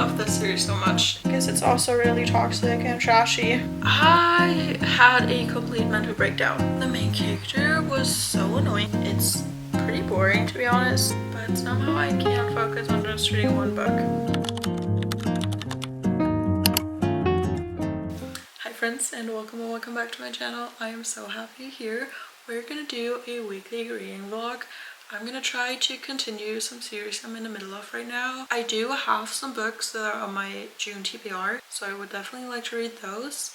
love this series so much because it's also really toxic and trashy. I had a complete mental breakdown. The main character was so annoying. It's pretty boring, to be honest, but somehow I can't focus on just reading one book. Hi friends, and welcome back to my channel. I am so happy you're here. We're gonna do a weekly reading vlog. I'm gonna try to continue some series I'm in the middle of right now. I do have some books that are on my June TBR, so I would definitely like to read those.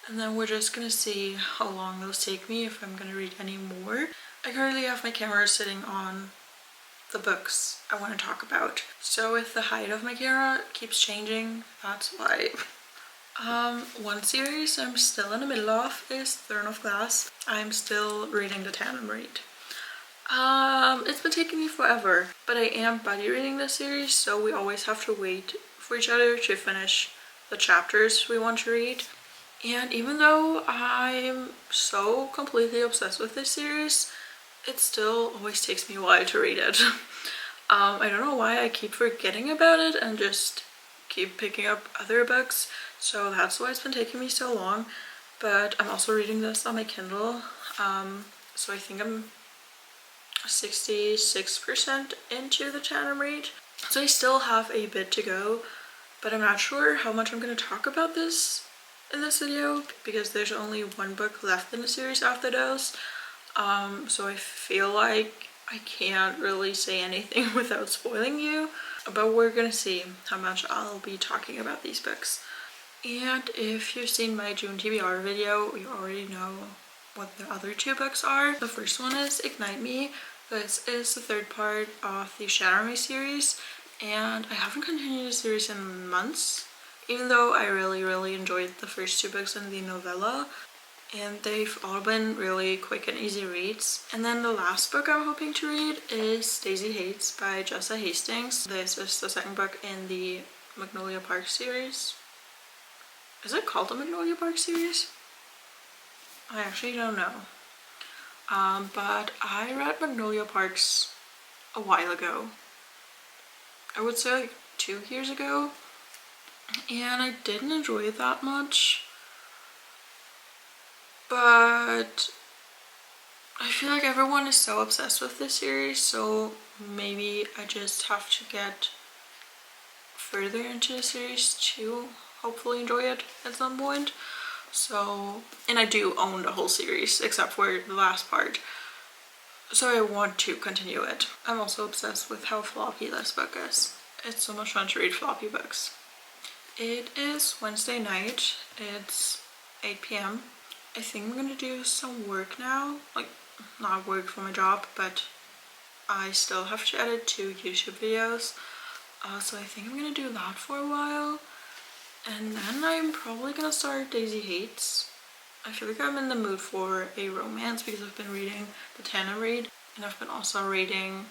And then we're just gonna see how long those take me, if I'm gonna read any more. I currently have my camera sitting on the books I want to talk about. So if the height of my camera keeps changing, that's why. One series I'm still in the middle of is Throne of Glass. I'm still reading the tandem read. It's been taking me forever, but I am buddy reading this series, so we always have to wait for each other to finish the chapters we want to read. And even though I'm so completely obsessed with this series, it still always takes me a while to read it. I don't know why I keep forgetting about it and just keep picking up other books, so that's why it's been taking me so long. But I'm also reading this on my Kindle, so I think I'm 66% into the tandem read, so I still have a bit to go, but I'm not sure how much I'm going to talk about this in this video because there's only one book left in the series after those, so I feel like I can't really say anything without spoiling you, but we're gonna see how much I'll be talking about these books. And if you've seen my June TBR video, you already know what the other two books are. The first one is Ignite Me. This is the third part of the Shatter Me series, and I haven't continued the series in months, even though I really enjoyed the first two books in the novella, and they've all been really quick and easy reads. And then the last book I'm hoping to read is Daisy Hates by Jessa Hastings. This is the second book in the Magnolia Park series. Is it called the Magnolia Park series? I actually don't know. But I read Magnolia Parks a while ago. I would say like 2 years ago, and I didn't enjoy it that much. But I feel like everyone is so obsessed with this series, so maybe I just have to get further into the series to hopefully enjoy it at some point. So, and I do own the whole series except for the last part, so I want to continue it. I'm also obsessed with how floppy this book is. It's so much fun to read floppy books. It is Wednesday night. It's 8 p.m. I think I'm gonna do some work now, like not work for my job, but I still have to edit 2 YouTube videos, so I think I'm gonna do that for a while, and then I'm probably gonna start Daisy Hates. I feel like I'm in the mood for a romance because I've been reading the tandem read, and I've been also reading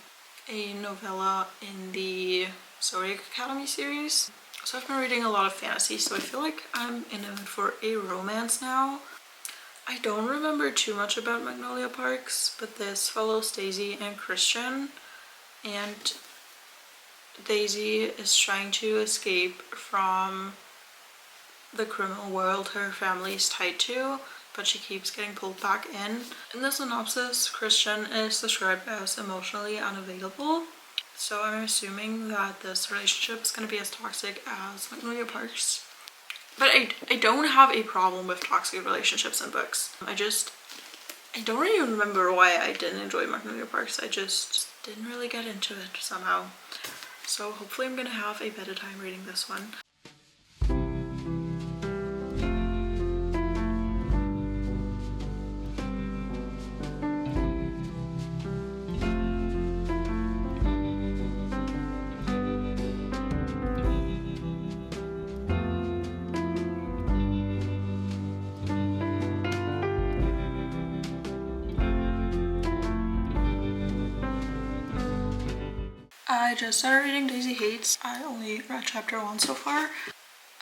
a novella in the Zodiac Academy series, so I've been reading a lot of fantasy, so I feel like I'm in the mood for a romance now. I don't remember too much about Magnolia Parks, but this follows Daisy and Christian, and Daisy is trying to escape from the criminal world her family is tied to, but she keeps getting pulled back in. In the synopsis, Christian is described as emotionally unavailable, so I'm assuming that this relationship is going to be as toxic as Magnolia Parks. But I don't have a problem with toxic relationships in books. I don't really remember why I didn't enjoy Magnolia Parks. I just didn't really get into it somehow. So hopefully I'm gonna have a better time reading this one. I just started reading Daisy Hates. I only read chapter 1 so far.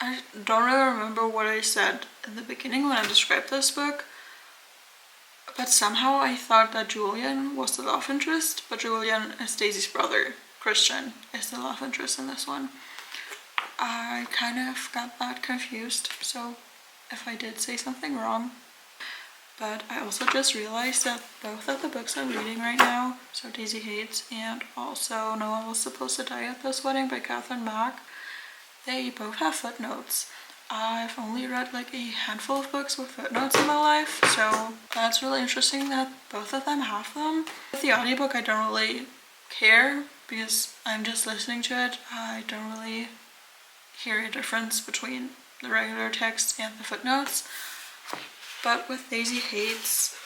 I don't really remember what I said in the beginning when I described this book, but somehow I thought that Julian was the love interest, but Julian is Daisy's brother. Christian is the love interest in this one. kind of got that confused, so if I did say something wrong. But I also just realized that both of the books I'm reading right now, so Daisy Hates and also No One Was Supposed to Die at This Wedding by Catherine Mack, they both have footnotes. I've only read like a handful of books with footnotes in my life, so that's really interesting that both of them have them. With the audiobook, I don't really care because I'm just listening to it. I don't really hear a difference between the regular text and the footnotes. But with Daisy Hates,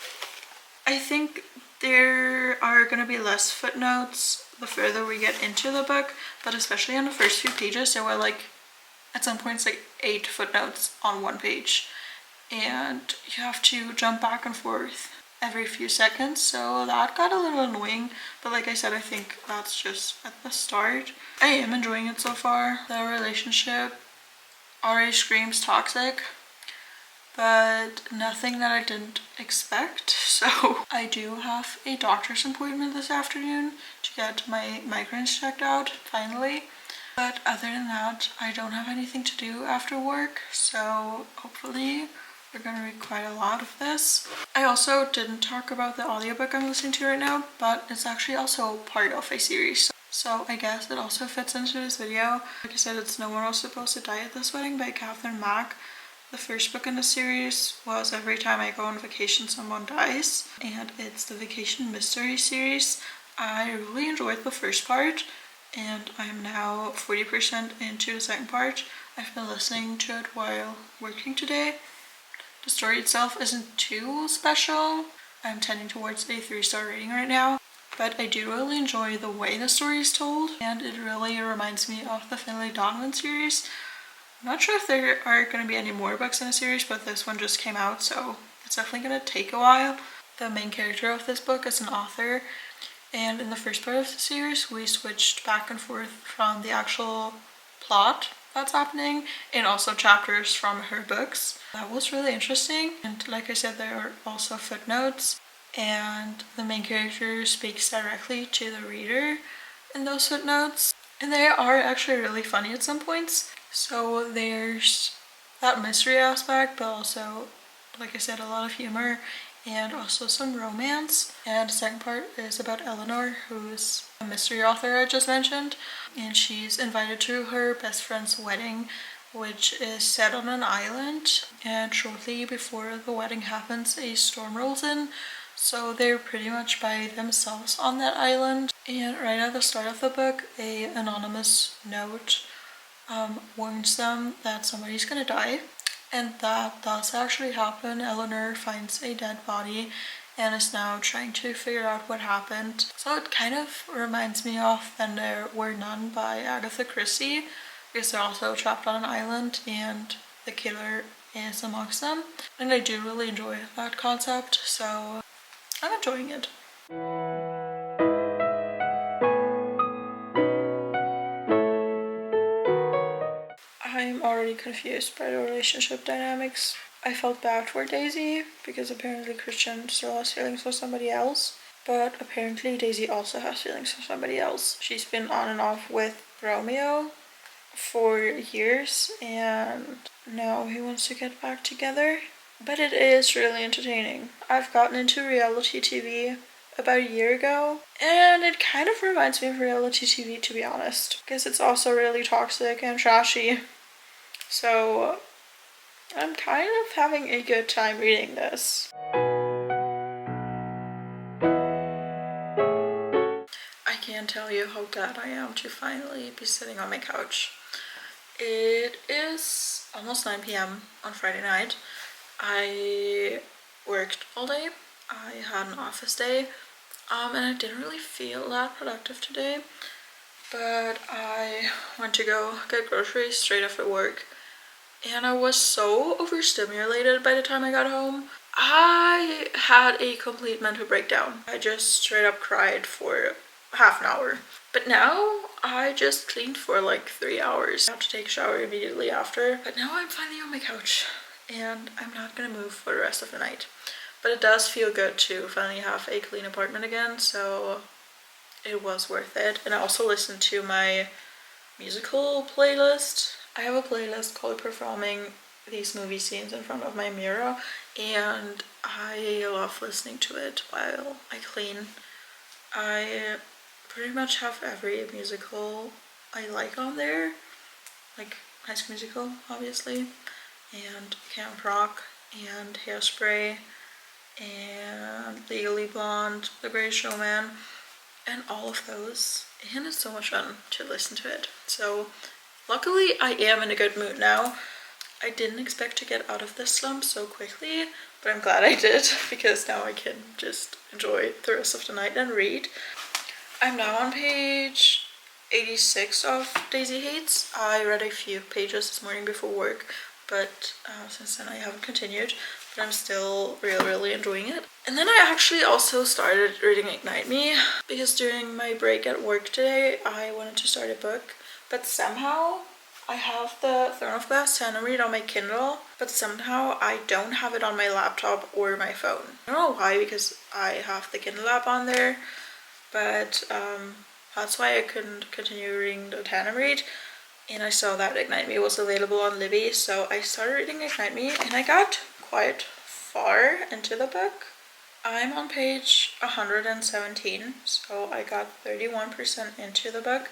I think there are going to be less footnotes the further we get into the book, but especially in the first few pages there were like at some points like 8 footnotes on one page, and you have to jump back and forth every few seconds, so that got a little annoying. But like I said, I think that's just at the start. I am enjoying it so far. The relationship already screams toxic, but nothing that I didn't expect. So I do have a doctor's appointment this afternoon to get my migraines checked out finally. But other than that, I don't have anything to do after work, so hopefully we're going to read quite a lot of this. I also didn't talk about the audiobook I'm listening to right now, but it's actually also part of a series. So I guess it also fits into this video. Like I said, it's No One Was Supposed to Die at This Wedding by Catherine Mack. The first book in the series was Every Time I Go on Vacation Someone Dies, and it's the Vacation Mystery series. I really enjoyed the first part, and I'm now 40% into the second part. I've been listening to it while working today. The story itself isn't too special. I'm tending towards a 3-star rating right now, but I do really enjoy the way the story is told, and it really reminds me of the Finlay Donovan series. I'm not sure if there are going to be any more books in the series, but this one just came out, so it's definitely going to take a while. The main character of this book is an author, and in the first part of the series we switched back and forth from the actual plot that's happening and also chapters from her books. That was really interesting, and like I said, there are also footnotes, and the main character speaks directly to the reader in those footnotes, and they are actually really funny at some points. So there's that mystery aspect, but also, like I said, a lot of humor and also some romance. And the second part is about Eleanor, who's a mystery author I just mentioned, and she's invited to her best friend's wedding, which is set on an island, and shortly before the wedding happens, a storm rolls in, so they're pretty much by themselves on that island. And right at the start of the book, a anonymous note warns them that somebody's gonna die. And that does actually happen. Eleanor finds a dead body and is now trying to figure out what happened. So it kind of reminds me of Then There Were None by Agatha Christie, because they're also trapped on an island and the killer is amongst them. And I do really enjoy that concept, so I'm enjoying it. I'm already confused by the relationship dynamics. I felt bad for Daisy because apparently Christian still has feelings for somebody else, but apparently Daisy also has feelings for somebody else. She's been on and off with Romeo for years, and now he wants to get back together. But it is really entertaining. I've gotten into reality TV about a year ago, and it kind of reminds me of reality TV, to be honest, because it's also really toxic and trashy. So I'm kind of having a good time reading this. I can't tell you how glad I am to finally be sitting on my couch. It is almost 9 p.m. on Friday night. I worked all day. I had an office day, and I didn't really feel that productive today, but I went to go get groceries straight after work, and I was so overstimulated by the time I got home. I had a complete mental breakdown. I just straight up cried for half an hour. But now I just cleaned for like 3 hours. I have to take a shower immediately after. But now I'm finally on my couch and I'm not gonna move for the rest of the night. But it does feel good to finally have a clean apartment again, so it was worth it. And I also listened to my musical playlist I have a playlist called Performing These Movie Scenes in Front of My Mirror, and I love listening to it while I clean. I pretty much have every musical I like on there, like High School Musical, obviously, and Camp Rock, and Hairspray, and Legally Blonde, The Greatest Showman, and all of those. And it's so much fun to listen to it. So luckily I am in a good mood now. I didn't expect to get out of this slump so quickly, but I'm glad I did, because now I can just enjoy the rest of the night and read. I'm now on page 86 of Daisy Hates. I read a few pages this morning before work, but since then I haven't continued, but I'm still really enjoying it. And then I actually also started reading Ignite Me, because during my break at work today I wanted to start a book, but somehow I have the Throne of Glass Tandem Read on my Kindle, but somehow I don't have it on my laptop or my phone. I don't know why, because I have the Kindle app on there, but that's why I couldn't continue reading the Tandem Read. And I saw that Ignite Me was available on Libby, so I started reading Ignite Me, and I got quite far into the book. I'm on page 117, so I got 31% into the book,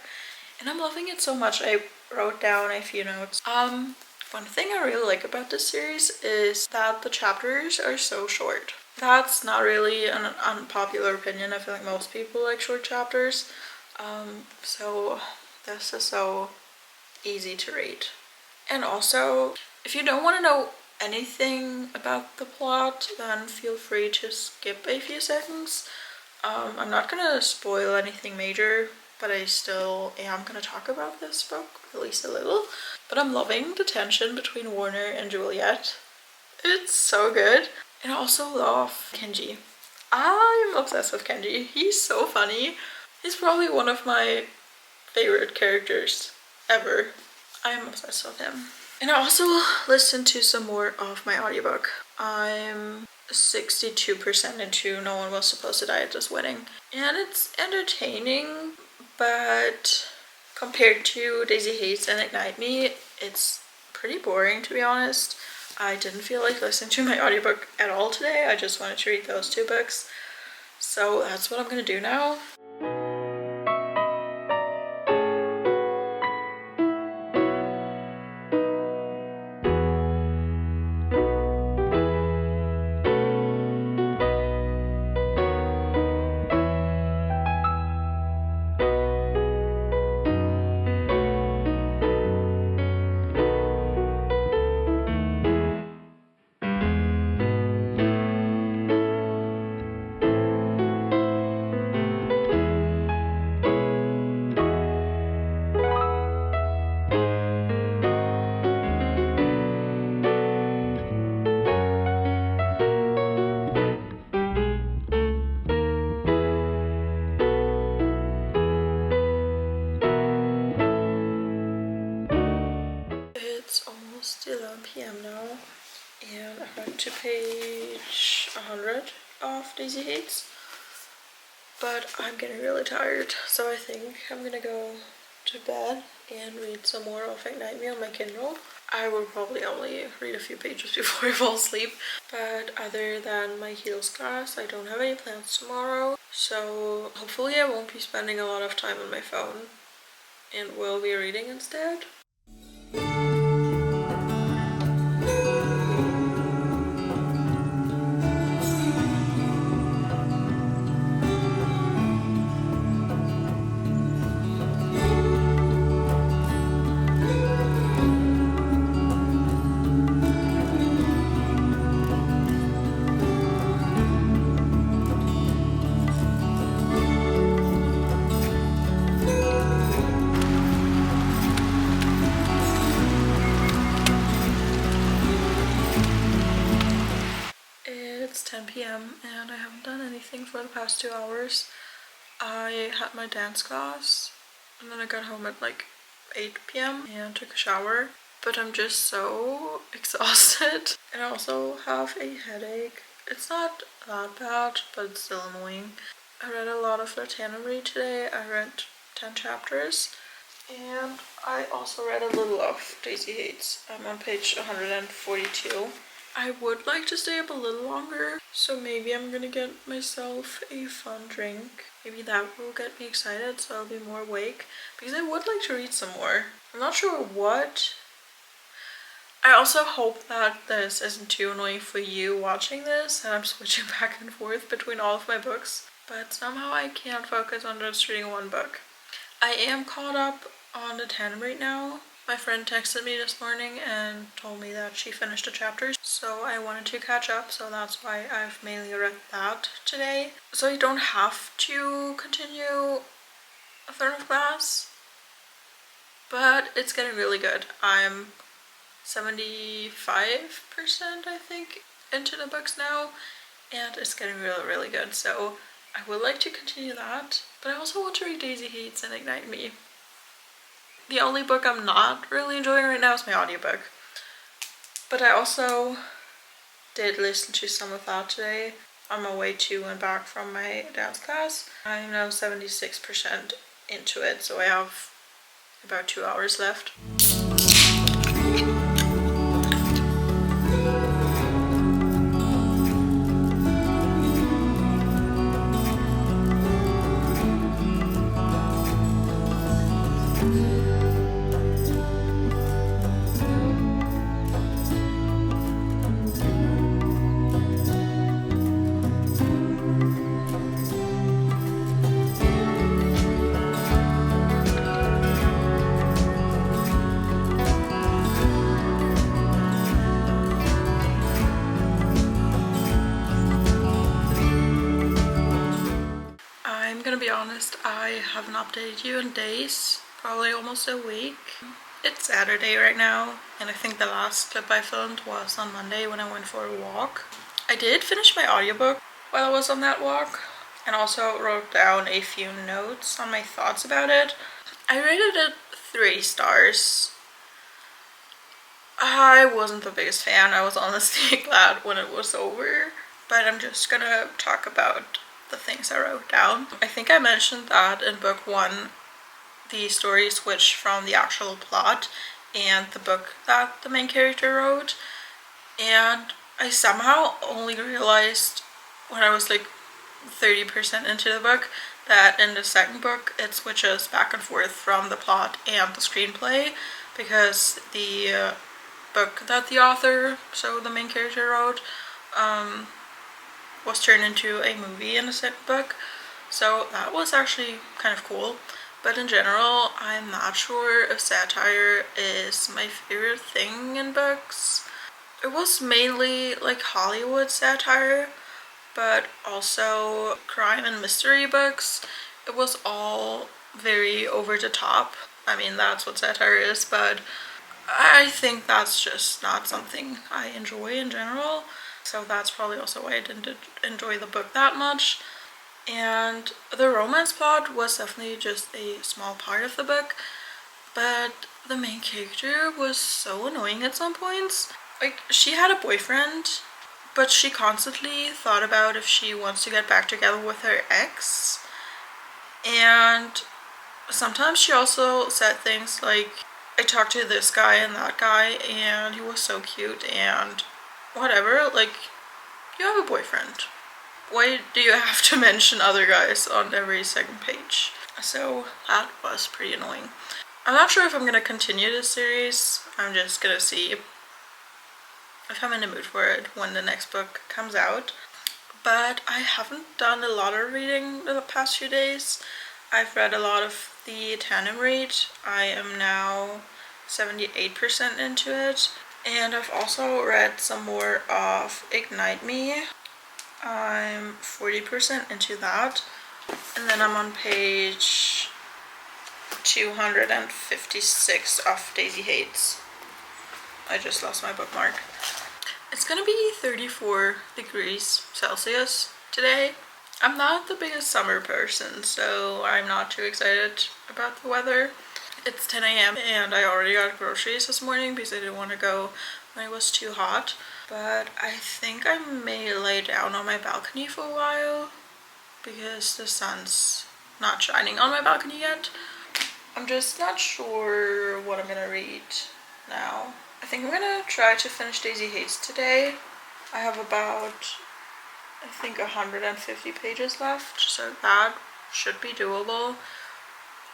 and I'm loving it so much. I wrote down a few notes. One thing I really like about this series is that the chapters are so short. That's not really an unpopular opinion. I feel like most people like short chapters. So this is so easy to read. And also, if you don't want to know anything about the plot, then feel free to skip a few seconds. I'm not gonna spoil anything major, but I still am gonna talk about this book, at least a little. But I'm loving the tension between Warner and Juliet. It's so good. And I also love Kenji. I'm obsessed with Kenji. He's so funny. He's probably one of my favorite characters ever. I'm obsessed with him. And I also listened to some more of my audiobook. I'm 62% into No One Was Supposed to Die at This Wedding. And it's entertaining, but compared to Daisy Hates and Ignite Me, it's pretty boring, to be honest. I didn't feel like listening to my audiobook at all today. I just wanted to read those two books. So that's what I'm gonna do now. It's almost 11 p.m. now, and I went to page 100 of Daisy Hates, but I'm getting really tired, so I think I'm gonna go to bed and read some more of Ignite Me on my Kindle. I will probably only read a few pages before I fall asleep, but other than my heels class, I don't have any plans tomorrow, so hopefully I won't be spending a lot of time on my phone and will be reading instead. It's 10 p.m. and I haven't done anything for the past 2 hours. I had my dance class and then I got home at like 8 p.m. and took a shower, but I'm just so exhausted and I also have a headache. It's not that bad, but it's still annoying. I read a lot of the Tandem Read today. I read 10 chapters And I also read a little of Daisy Hates. I'm on page 142. I would like to stay up a little longer, so maybe I'm gonna get myself a fun drink. Maybe that will get me excited so I'll be more awake, because I would like to read some more. I'm not sure what. I also hope that this isn't too annoying for you watching this and I'm switching back and forth between all of my books, but somehow I can't focus on just reading one book. I am caught up on the Tandem right now. My friend texted me this morning and told me that she finished a chapter, so I wanted to catch up, so that's why I've mainly read that today. So I don't have to continue A Thorn of Glass, but it's getting really good. I'm 75%, I think, into the books now, and it's getting really, really good. So I would like to continue that, but I also want to read Daisy Hates and Ignite Me. The only book I'm not really enjoying right now is my audiobook, but I also did listen to some of that today on my way to and back from my dance class. I'm now 76% into it, so I have about 2 hours left. I'm gonna be honest, I haven't updated you in days, probably almost a week. It's Saturday right now, and I think the last clip I filmed was on Monday when I went for a walk. I did finish my audiobook while I was on that walk, and also wrote down a few notes on my thoughts about it. I rated it 3 stars. I wasn't the biggest fan. I was honestly glad when it was over, but I'm just gonna talk about the things I wrote down. I think I mentioned that in book 1 the story switched from the actual plot and the book that the main character wrote, and I somehow only realized when I was like 30% into the book that in the second book it switches back and forth from the plot and the screenplay, because the book that the author, so the main character, wrote was turned into a movie in the second book, so that was actually kind of cool. But in general, I'm not sure if satire is my favorite thing in books. It was mainly like Hollywood satire, but also crime and mystery books. It was all very over the top. I mean, that's what satire is, but I think that's just not something I enjoy in general. So that's probably also why I didn't enjoy the book that much. And the romance plot was definitely just a small part of the book, but the main character was so annoying at some points. Like, she had a boyfriend, but she constantly thought about if she wants to get back together with her ex. And sometimes she also said things like, I talked to this guy and that guy and he was so cute and whatever. Like, you have a boyfriend. Why do you have to mention other guys on every second page? So that was pretty annoying. I'm not sure if I'm gonna continue this series. I'm just gonna see if I'm in the mood for it when the next book comes out. But I haven't done a lot of reading the past few days. I've read a lot of the Tandem read. I am now 78% into it. And I've also read some more of Ignite Me. I'm 40% into that, and then I'm on page 256 of Daisy Hates. I just lost my bookmark. It's gonna be 34 degrees Celsius today. I'm not the biggest summer person, so I'm not too excited about the weather. It's 10 a.m. and I already got groceries this morning because I didn't want to go when it was too hot. But I think I may lay down on my balcony for a while because the sun's not shining on my balcony yet. I'm just not sure what I'm gonna read now. I think I'm gonna try to finish Daisy Hates today. I have about, I think, 150 pages left, so that should be doable.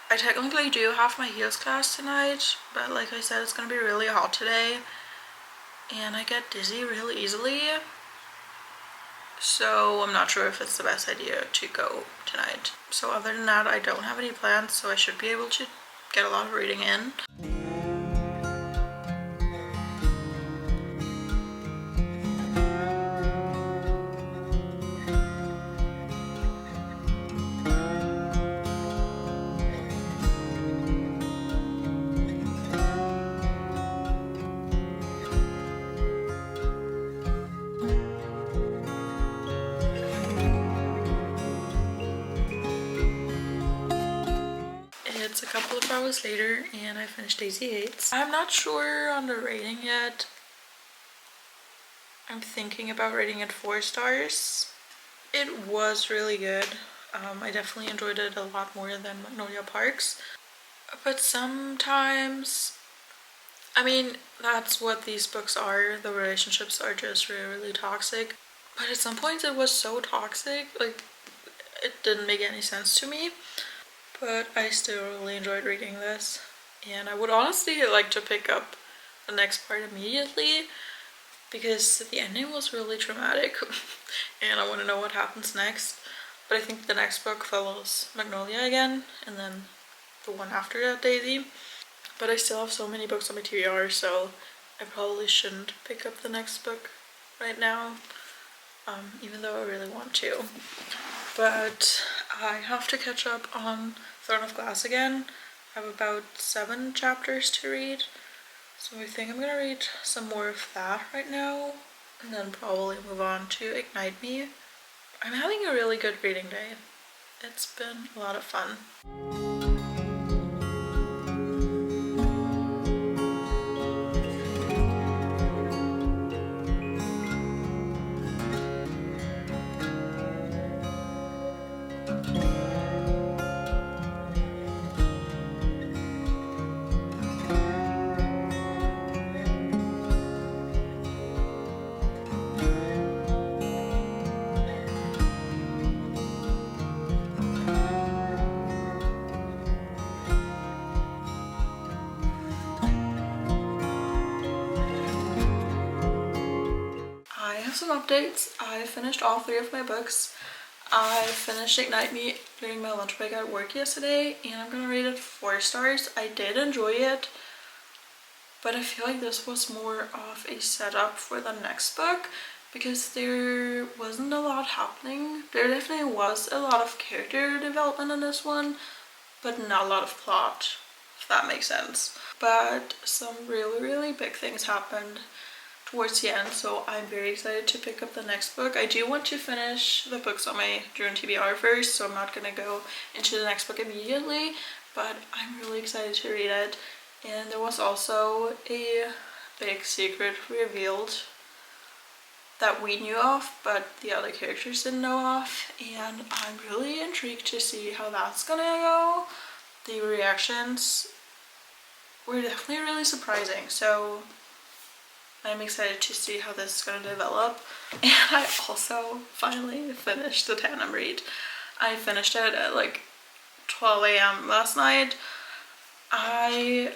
I technically do have my heels class tonight, but like I said, it's gonna be really hot today, and I get dizzy really easily, so I'm not sure if it's the best idea to go tonight. So other than that, I don't have any plans, so I should be able to get a lot of reading in. It's a couple of hours later and I finished Daisy Hates. I'm not sure on the rating yet. I'm thinking about rating it 4 stars. It was really good. I definitely enjoyed it a lot more than Magnolia Parks. But sometimes, I mean, that's what these books are. The relationships are just really, really toxic. But at some points it was so toxic, like, it didn't make any sense to me. But I still really enjoyed reading this, and I would honestly like to pick up the next part immediately because the ending was really traumatic and I want to know what happens next. But I think the next book follows Magnolia again, and then the one after that, Daisy. But I still have so many books on my TBR, so I probably shouldn't pick up the next book right now, even though I really want to. But I have to catch up on Throne of Glass again. I have about 7 chapters to read, so I think I'm gonna read some more of that right now and then probably move on to Ignite Me. I'm having a really good reading day. It's been a lot of fun. I have some updates. I finished all 3 of my books. I finished Ignite Me during my lunch break at work yesterday, and I'm gonna rate it 4 stars. I did enjoy it, but I feel like this was more of a setup for the next book because there wasn't a lot happening. There definitely was a lot of character development in this one, but not a lot of plot, if that makes sense. But some really, really big things happened towards the end, so I'm very excited to pick up the next book. I do want to finish the books on my June TBR first, so I'm not gonna go into the next book immediately, but I'm really excited to read it. And there was also a big secret revealed that we knew of, but the other characters didn't know of, and I'm really intrigued to see how that's gonna go. The reactions were definitely really surprising, so I'm excited to see how this is going to develop. And I also finally finished the Tandem read. I finished it at like 12 a.m. last night. I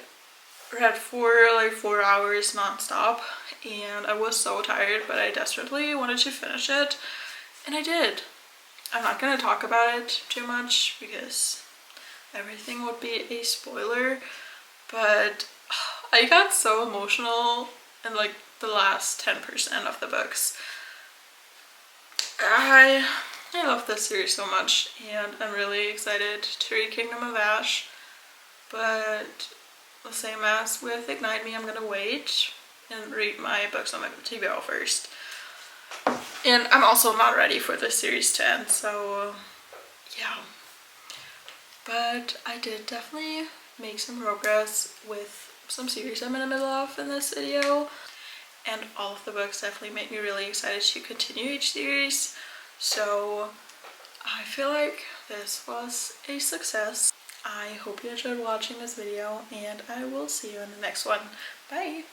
read for like 4 hours non-stop, and I was so tired, but I desperately wanted to finish it, and I did. I'm not going to talk about it too much because everything would be a spoiler, but I got so emotional in like the last 10% of the books. I love this series so much, and I'm really excited to read Kingdom of Ash, but the same as with Ignite Me, I'm gonna wait and read my books on my TBR first. And I'm also not ready for this series to end, so yeah. But I did definitely make some progress with some series I'm in the middle of in this video, and all of the books definitely made me really excited to continue each series, so I feel like this was a success. I hope you enjoyed watching this video, and I will see you in the next one. Bye!